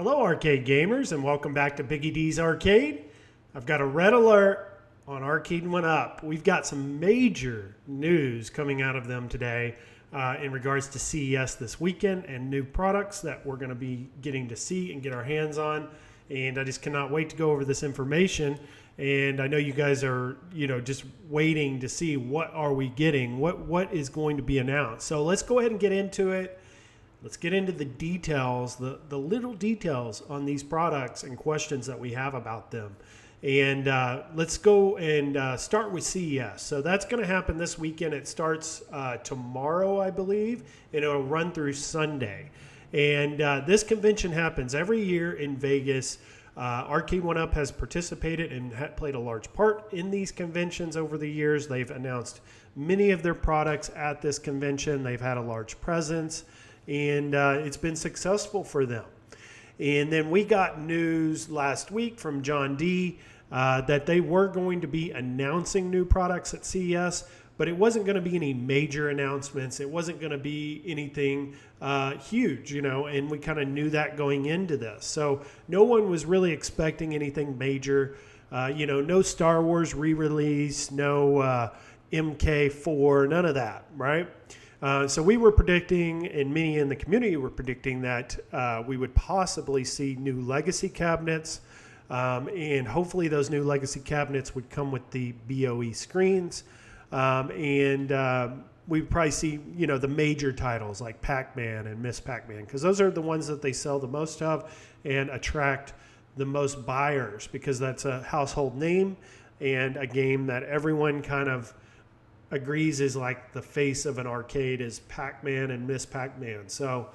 Hello, arcade gamers, and welcome back to Biggggy D's Arcade. I've got a red alert on Arcade1up. We've got some major news coming out of them today in regards to CES this weekend and new products that we're going to be getting to see and get our hands on. And I just cannot wait to go over this information. And I know you guys are, just waiting to see what are we getting, what is going to be announced. So let's go ahead and get into it. Let's get into the details, the little details on these products and questions that we have about them. And let's go and start with CES. So that's going to happen this weekend. It starts tomorrow, I believe, and it'll run through Sunday. And this convention happens every year in Vegas. Arcade1up has participated and played a large part in these conventions over the years. They've announced many of their products at this convention. They've had a large presence. And it's been successful for them. And then we got news last week from John D that they were going to be announcing new products at CES, but it wasn't going to be any major announcements. It wasn't going to be anything huge, and we kind of knew that going into this. So no one was really expecting anything major. No Star Wars re-release, no MK4, none of that, right? So we were predicting, and many in the community were predicting that we would possibly see new legacy cabinets, and hopefully those new legacy cabinets would come with the BOE screens, and we'd probably see, the major titles like Pac-Man and Miss Pac-Man, because those are the ones that they sell the most of and attract the most buyers, because that's a household name and a game that everyone kind of agrees is like the face of an arcade is Pac-Man and Miss Pac-Man. So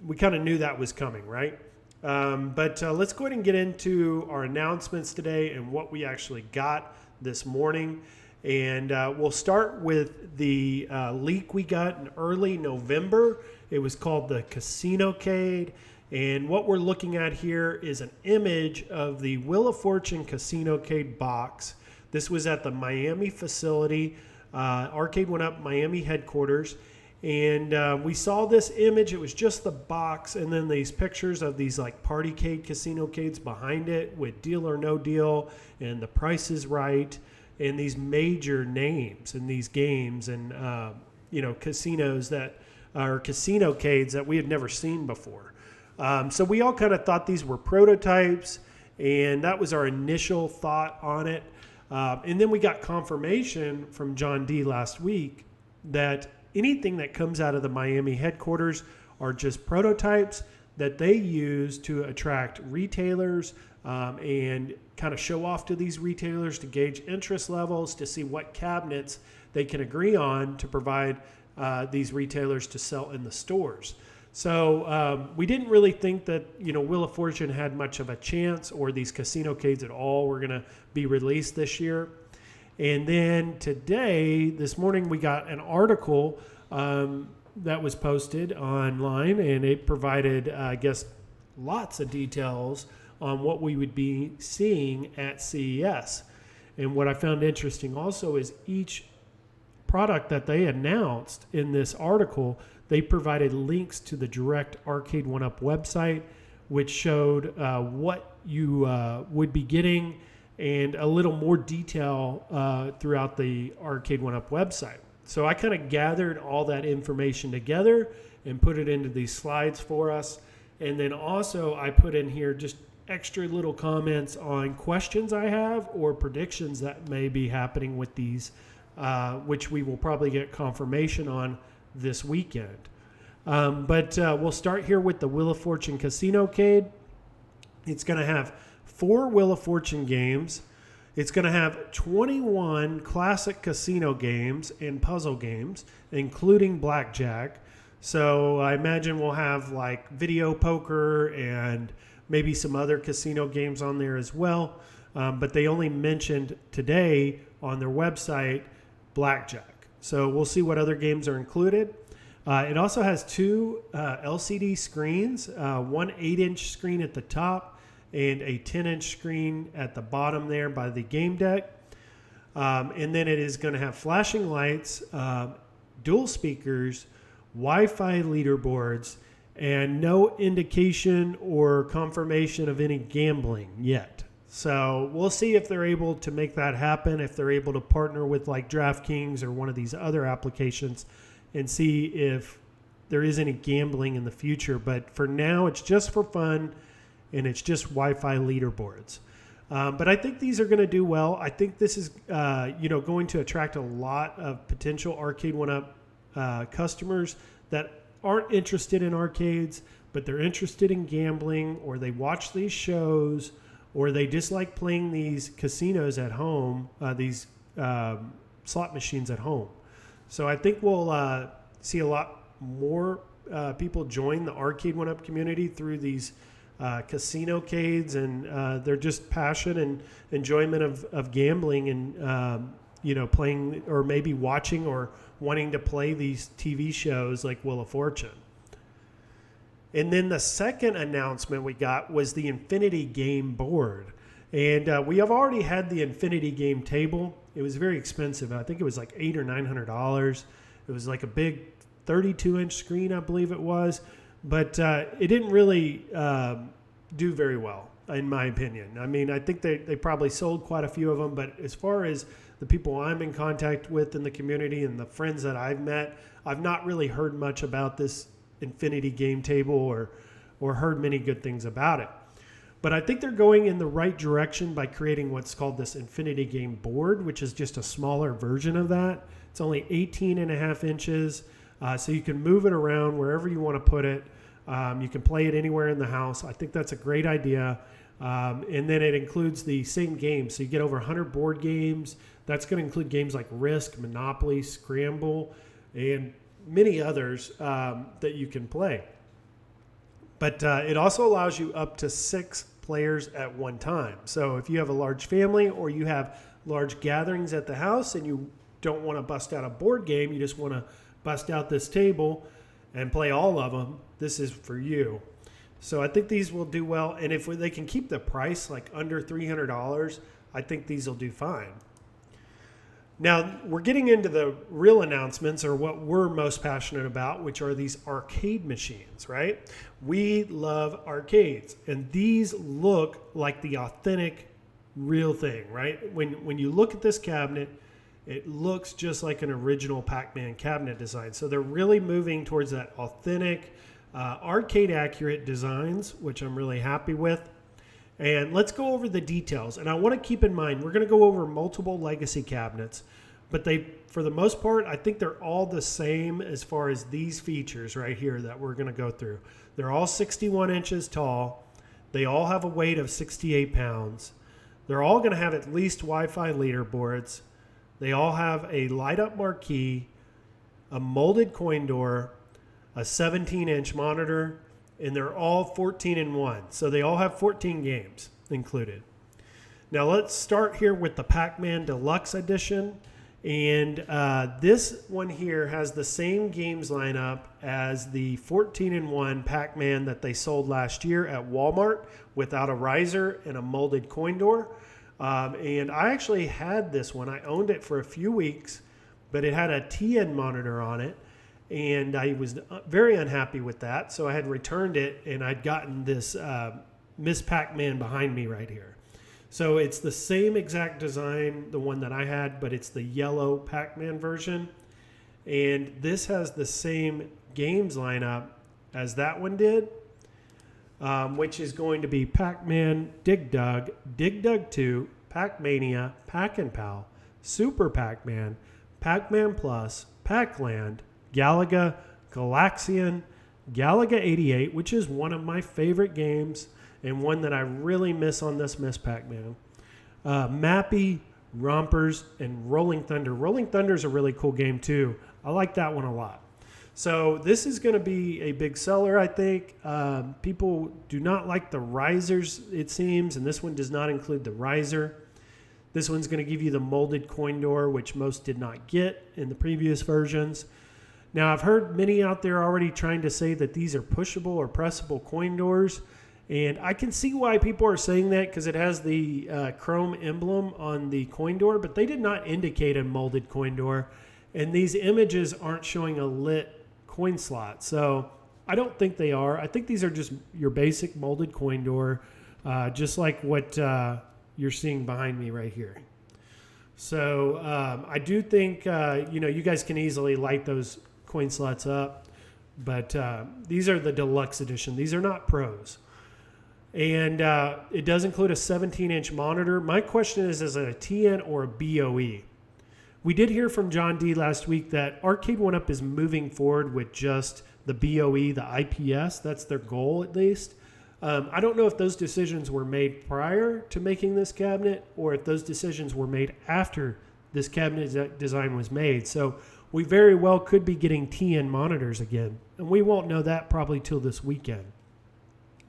we kind of knew that was coming, right? But let's go ahead and get into our announcements today and what we actually got this morning. And we'll start with the leak we got in early November. It was called the CasinoCade. And what we're looking at here is an image of the Wheel of Fortune CasinoCade box. This was at the Miami facility, Arcade1up Miami headquarters. And we saw this image. It was just the box and then these pictures of these like Partycade CasinoCades behind it with Deal or No Deal and The Price is Right and these major names in these games and, casinos that are CasinoCades that we had never seen before. So we all kind of thought these were prototypes, and that was our initial thought on it. And then we got confirmation from John D last week that anything that comes out of the Miami headquarters are just prototypes that they use to attract retailers and kind of show off to these retailers to gauge interest levels, to see what cabinets they can agree on to provide these retailers to sell in the stores. So we didn't really think that, Wheel of Fortune had much of a chance, or these CasinoCades at all were going to be released this year. And then today, this morning, we got an article that was posted online, and it provided, lots of details on what we would be seeing at CES. And what I found interesting also is each product that they announced in this article, they provided links to the direct Arcade1up website, which showed what you would be getting and a little more detail throughout the Arcade1up website. So I kind of gathered all that information together and put it into these slides for us. And then also I put in here just extra little comments on questions I have or predictions that may be happening with these, which we will probably get confirmation on this weekend. But we'll start here with the Wheel of Fortune CasinoCade. It's going to have 4 Wheel of Fortune games. It's going to have 21 classic casino games and puzzle games, including blackjack. So I imagine we'll have like video poker and maybe some other casino games on there as well. But they only mentioned today on their website blackjack. So we'll see what other games are included. It also has 2 LCD screens, one 8-inch screen at the top and a 10-inch screen at the bottom there by the game deck. And then it is going to have flashing lights, dual speakers, Wi-Fi leaderboards, and no indication or confirmation of any gambling yet. So we'll see if they're able to make that happen, if they're able to partner with like DraftKings or one of these other applications and see if there is any gambling in the future. But for now, it's just for fun, and it's just Wi-Fi leaderboards. But I think these are going to do well. I think this is going to attract a lot of potential Arcade1up customers that aren't interested in arcades, but they're interested in gambling, or they watch these shows, or they just like playing these casinos at home, these slot machines at home. So I think we'll see a lot more people join the Arcade1up community through these CasinoCades, and they're just passion and enjoyment of gambling and playing, or maybe watching or wanting to play these TV shows like Wheel of Fortune. And then the second announcement we got was the Infinity Game board. And we have already had the Infinity Game table. It was very expensive. I think it was like $800 or $900. It was like a big 32-inch screen, I believe it was. But it didn't really do very well, in my opinion. I mean, I think they probably sold quite a few of them. But as far as the people I'm in contact with in the community and the friends that I've met, I've not really heard much about this Infinity Game table or heard many good things about it. But I think they're going in the right direction by creating what's called this Infinity Game board, which is just a smaller version of that. It's only 18.5 inches, so you can move it around wherever you want to put it. You can play it anywhere in the house. I think that's a great idea. And then it includes the same games. So you get over 100 board games. That's going to include games like Risk, Monopoly, Scramble, and many others that you can play. But it also allows you up to 6 players at one time. So if you have a large family or you have large gatherings at the house and you don't want to bust out a board game, you just want to bust out this table and play all of them, this is for you. So I think these will do well. And if they can keep the price like under $300, I think these will do fine. Now, we're getting into the real announcements, or what we're most passionate about, which are these arcade machines, right? We love arcades, and these look like the authentic real thing, right? When you look at this cabinet, it looks just like an original Pac-Man cabinet design. So they're really moving towards that authentic, arcade-accurate designs, which I'm really happy with. And let's go over the details. And I want to keep in mind, we're going to go over multiple legacy cabinets, but for the most part, I think they're all the same as far as these features right here that we're going to go through. They're all 61 inches tall. They all have a weight of 68 pounds. They're all going to have at least Wi-Fi leaderboards. They all have a light-up marquee, a molded coin door, a 17-inch monitor, and they're all 14-in-1. So they all have 14 games included. Now let's start here with the Pac-Man Deluxe Edition. And this one here has the same games lineup as the 14-in-1 Pac-Man that they sold last year at Walmart without a riser and a molded coin door. And I actually had this one. I owned it for a few weeks, but it had a TN monitor on it. And I was very unhappy with that. So I had returned it, and I'd gotten this Miss Pac-Man behind me right here. So it's the same exact design, the one that I had, but it's the yellow Pac-Man version. And this has the same games lineup as that one did, which is going to be Pac-Man, Dig Dug 2, Pac-Mania, Pac-and-Pal, Super Pac-Man, Pac-Man Plus, Pac-Land, Galaga, Galaxian, Galaga 88, which is one of my favorite games and one that I really miss on this Miss Pac-Man. Mappy, Rompers, and Rolling Thunder. Rolling Thunder is a really cool game too. I like that one a lot. So this is going to be a big seller, I think. People do not like the risers, it seems, and this one does not include the riser. This one's going to give you the molded coin door, which most did not get in the previous versions. Now, I've heard many out there already trying to say that these are pushable or pressable coin doors, and I can see why people are saying that because it has the chrome emblem on the coin door, but they did not indicate a molded coin door, and these images aren't showing a lit coin slot. So I don't think they are. I think these are just your basic molded coin door, just like what you're seeing behind me right here. So I do think, you guys can easily light those coin slots up, but these are the deluxe edition. These are not pros. And it does include a 17-inch monitor. My question is it a TN or a BOE? We did hear from John D last week that Arcade1up is moving forward with just the BOE, the IPS. That's their goal, at least. I don't know if those decisions were made prior to making this cabinet or if those decisions were made after this cabinet design was made. So we very well could be getting TN monitors again. And we won't know that probably till this weekend.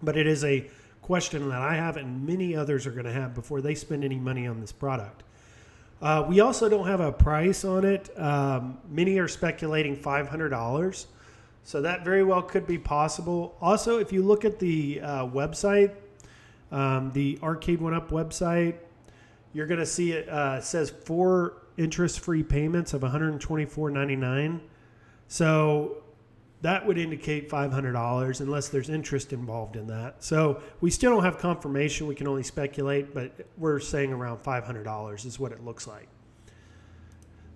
But it is a question that I have and many others are going to have before they spend any money on this product. We also don't have a price on it. Many are speculating $500. So that very well could be possible. Also, if you look at the website, the Arcade1up website, you're going to see it says 4 interest-free payments of $124.99. So that would indicate $500 unless there's interest involved in that. So we still don't have confirmation. We can only speculate, but we're saying around $500 is what it looks like.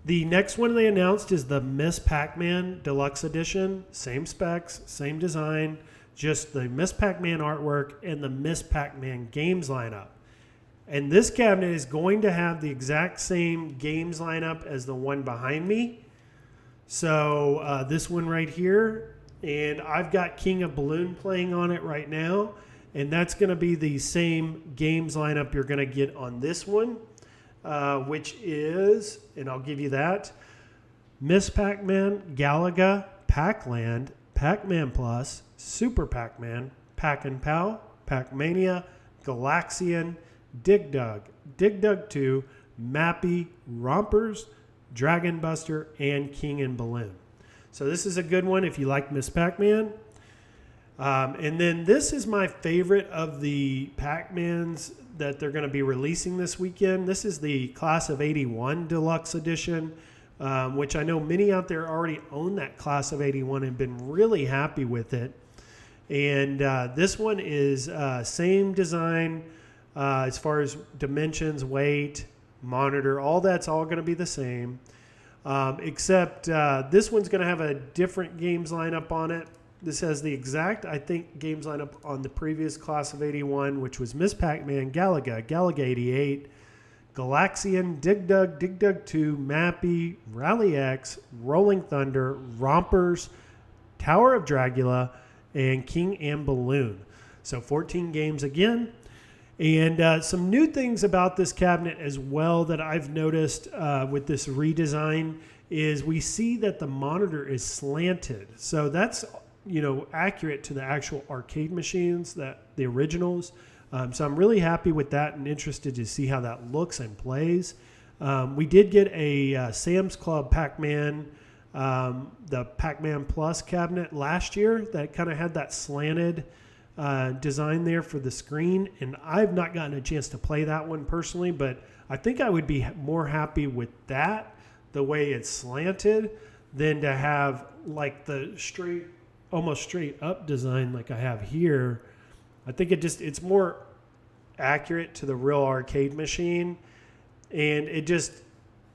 The next one they announced is the Miss Pac-Man Deluxe Edition. Same specs, same design, just the Miss Pac-Man artwork and the Miss Pac-Man games lineup. And this cabinet is going to have the exact same games lineup as the one behind me. So this one right here, and I've got King of Balloon playing on it right now, and that's going to be the same games lineup you're going to get on this one. Which is, and I'll give you that, Miss Pac-Man, Galaga, Pac-Land, Pac-Man Plus, Super Pac-Man, Pac-and-Pow, Pac-Mania, Galaxian, Dig Dug, Dig Dug 2, Mappy, Rompers, Dragon Buster, and King and Balloon. So this is a good one if you like Miss Pac-Man. And then this is my favorite of the Pac-Mans that they're going to be releasing this weekend. This is the Class of 81 Deluxe Edition, which I know many out there already own that Class of 81 and been really happy with it. And this one is same design as far as dimensions, weight, monitor, all that's all going to be the same. Except this one's going to have a different games lineup on it. This has the exact, I think, games lineup on the previous Class of 81, which was Miss Pac-Man, Galaga, Galaga 88, Galaxian, Dig Dug, Dig Dug 2, Mappy, Rally X, Rolling Thunder, Rompers, Tower of Dragula, and King and Balloon. So 14 games again. And some new things about this cabinet as well that I've noticed with this redesign is we see that the monitor is slanted. So that's accurate to the actual arcade machines, that the originals. So I'm really happy with that and interested to see how that looks and plays. We did get a Sam's Club Pac-Man, the Pac-Man Plus cabinet last year that kind of had that slanted design there for the screen. And I've not gotten a chance to play that one personally, but I think I would be more happy with that, the way it's slanted, than to have like the almost straight up design like I have here. I think it's more accurate to the real arcade machine, and it just,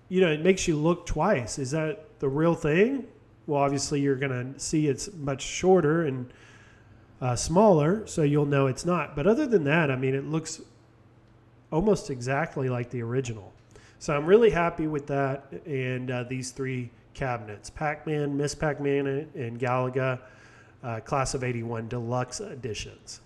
it makes you look twice. Is that the real thing? Well, obviously you're going to see it's much shorter and smaller, so you'll know it's not. But other than that, I mean, it looks almost exactly like the original. So I'm really happy with that, and these 3 cabinets, Pac-Man, Miss Pac-Man, and Galaga, Class of 81 Deluxe Editions.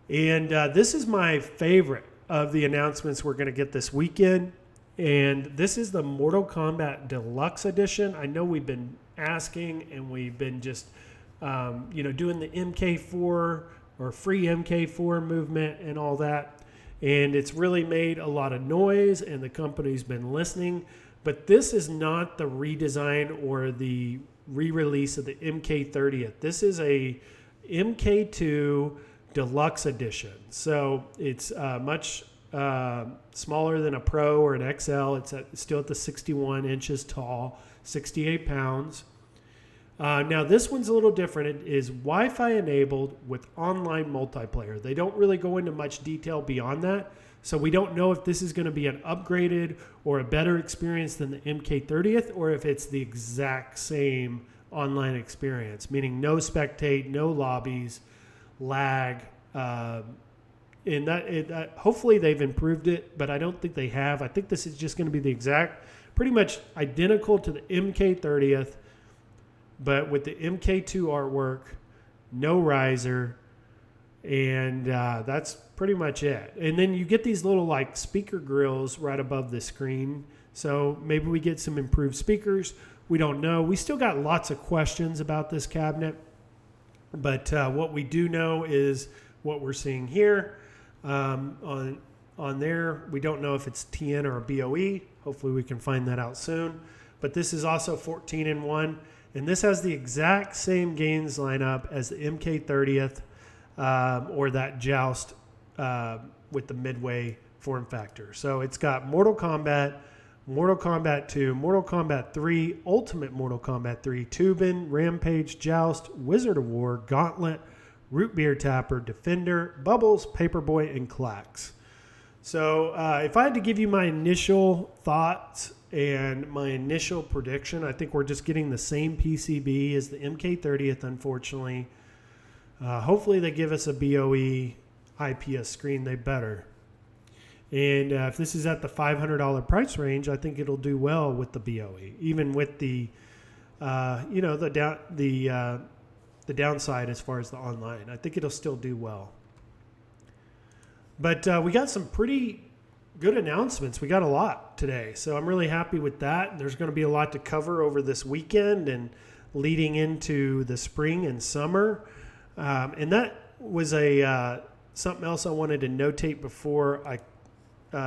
And this is my favorite of the announcements we're going to get this weekend. And this is the Mortal Kombat Deluxe Edition. I know we've been asking, and we've been just, doing the MK4 or free MK4 movement and all that. And it's really made a lot of noise, and the company's been listening. But this is not the redesign or the re-release of the MK30th. This is a MK2 Deluxe Edition. So it's much smaller than a Pro or an XL. It's still at the 61 inches tall, 68 pounds. Now this one's a little different. It is Wi-Fi enabled with online multiplayer. They don't really go into much detail beyond that. So we don't know if this is going to be an upgraded or a better experience than the MK30th, or if it's the exact same online experience, meaning no spectate, no lobbies, lag. And hopefully they've improved it, but I don't think they have. I think this is just going to be the exact, pretty much identical to the MK30th, but with the MK2 artwork, no riser, and that's pretty much it. And then you get these little like speaker grills right above the screen. So maybe we get some improved speakers. We don't know. We still got lots of questions about this cabinet, but what we do know is what we're seeing here on there. We don't know if it's TN or a BOE. Hopefully we can find that out soon. But this is also 14-in-1, and this has the exact same games lineup as the MK30th or that Joust with the Midway form factor. So it's got Mortal Kombat, Mortal Kombat 2, Mortal Kombat 3, Ultimate Mortal Kombat 3, Tubin, Rampage, Joust, Wizard of War, Gauntlet, Root Beer Tapper, Defender, Bubbles, Paperboy, and Clax. So if I had to give you my initial thoughts and my initial prediction, I think we're just getting the same PCB as the MK30th, unfortunately. Hopefully they give us a BOE IPS screen. They better. And if this is at the $500 price range, I think it'll do well with the BOE, even with the, the downside as far as the online. I think it'll still do well. But we got some pretty good announcements. We got a lot today, so I'm really happy with that. There's going to be a lot to cover over this weekend and leading into the spring and summer. And that was something else I wanted to notate before I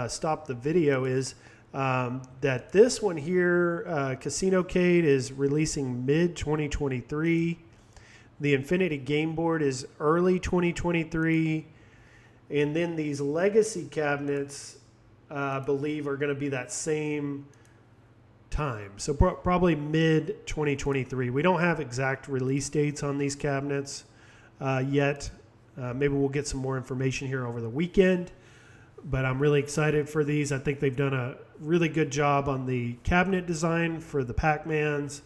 stop the video is that this one here, CasinoCade, is releasing mid-2023. The Infinity Game Board is early 2023. And then these legacy cabinets, I believe, are going to be that same time. So probably mid-2023. We don't have exact release dates on these cabinets yet. Maybe we'll get some more information here over the weekend. But I'm really excited for these. I think they've done a really good job on the cabinet design for the Pac-Mans.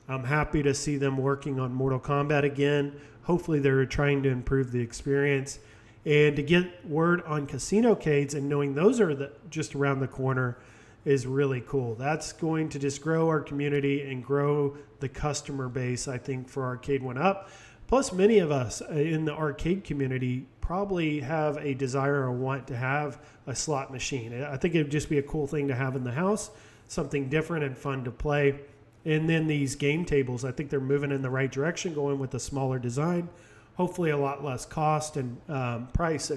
I'm happy to see them working on Mortal Kombat again. Hopefully they're trying to improve the experience. And to get word on CasinoCades and knowing those are just around the corner is really cool. That's going to just grow our community and grow the customer base, I think, for Arcade1up. Plus, many of us in the arcade community probably have a desire or want to have a slot machine. I think it would just be a cool thing to have in the house, something different and fun to play. And then these game tables, I think they're moving in the right direction, going with a smaller design. Hopefully a lot less cost and price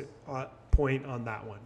point on that one.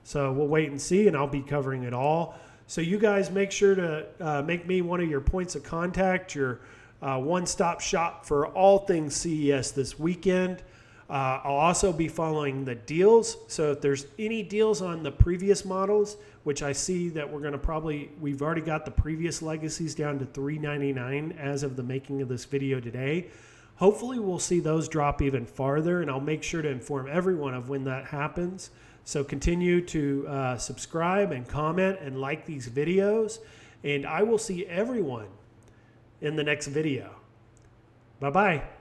So we'll wait and see, and I'll be covering it all. So you guys make sure to make me one of your points of contact, your one-stop shop for all things CES this weekend. I'll also be following the deals. So if there's any deals on the previous models, which I see that we've already got the previous legacies down to $399 as of the making of this video today. Hopefully we'll see those drop even farther, and I'll make sure to inform everyone of when that happens. So continue to subscribe and comment and like these videos, and I will see everyone in the next video. Bye-bye.